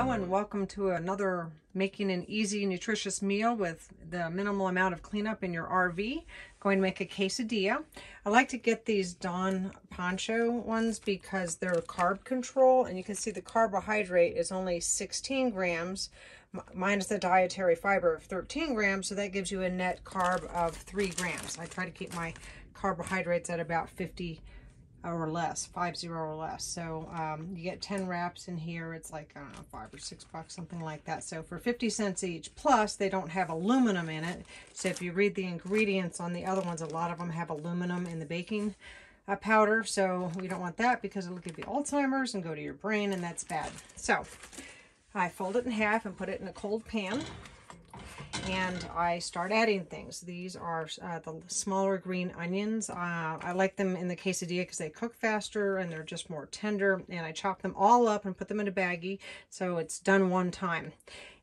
Hello and welcome to another making an easy nutritious meal with the minimal amount of cleanup in your RV. Going to make a quesadilla. I like to get these Don Pancho ones because they're carb control, and you can see the carbohydrate is only 16 grams minus the dietary fiber of 13 grams, so that gives you a net carb of 3 grams. I try to keep my carbohydrates at about 50 or less, 50 or less. So you get 10 wraps in here. It's like, I don't know, $5 or $6, something like that. So for 50 cents each, plus they don't have aluminum in it. So if you read the ingredients on the other ones, a lot of them have aluminum in the baking powder. So we don't want that because it'll give you Alzheimer's and go to your brain, and that's bad. So I fold it in half and put it in a cold pan. And I start adding things. These are the smaller green onions. I like them in the quesadilla because they cook faster and they're just more tender. And I chop them all up and put them in a baggie so it's done one time.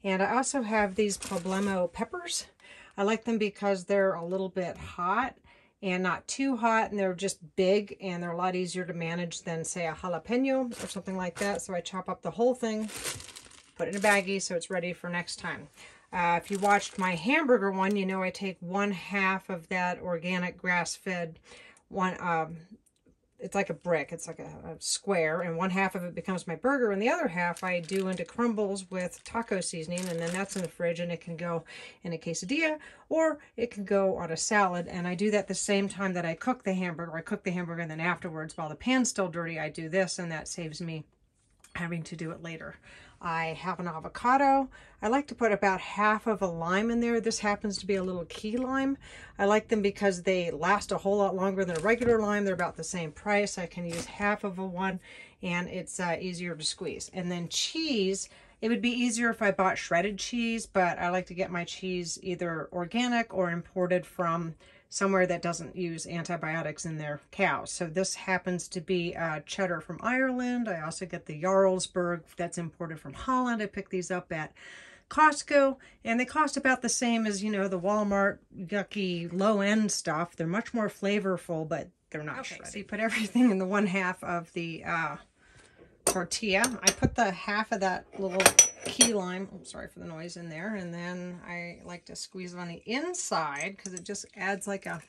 And I also have these poblano peppers. I like them because they're a little bit hot and not too hot, and they're just big and they're a lot easier to manage than, say, a jalapeno or something like that. So I chop up the whole thing, put it in a baggie so it's ready for next time. If you watched my hamburger one, you know I take 1/2 of that organic grass-fed one. It's like a brick. It's like a square, and 1/2 of it becomes my burger, and the other half I do into crumbles with taco seasoning, and then that's in the fridge, and it can go in a quesadilla, or it can go on a salad. And I do that the same time that I cook the hamburger. I cook the hamburger, and then afterwards, while the pan's still dirty, I do this, and that saves me having to do it later. I have an avocado. I like to put about 1/2 of a lime in there. This happens to be a little key lime. I like them because they last a whole lot longer than a regular lime. They're about the same price. I can use 1/2 of a one, and it's easier to squeeze. And then cheese. It would be easier if I bought shredded cheese, but I like to get my cheese either organic or imported from somewhere that doesn't use antibiotics in their cows. So this happens to be cheddar from Ireland. I also get the Jarlsberg that's imported from Holland. I pick these up at Costco, and they cost about the same as, you know, the Walmart yucky low-end stuff. They're much more flavorful, but they're not shredded. So you put everything in the 1/2 of the tortilla. I put the 1/2 of that little key lime, I'm sorry for the noise, in there, and then I like to squeeze it on the inside because it just adds like a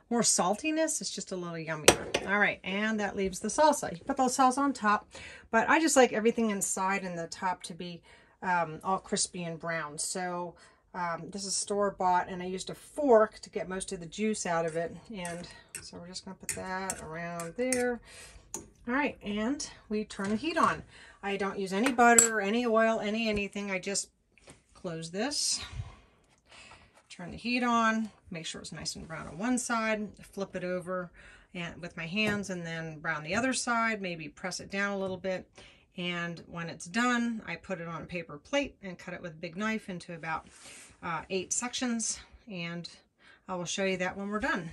more saltiness. It's just a little yummier. All right, and that leaves the salsa. You put the salsa on top, but I just like everything inside and the top to be all crispy and brown. So this is store-bought, and I used a fork to get most of the juice out of it, and so we're just going to put that around there. All right, and we turn the heat on. I don't use any butter, any oil, anything. I just close this, turn the heat on, make sure it's nice and brown on one side, flip it over and with my hands, and then brown the other side, maybe press it down a little bit. And when it's done, I put it on a paper plate and cut it with a big knife into about 8 sections, and I will show you that when we're done.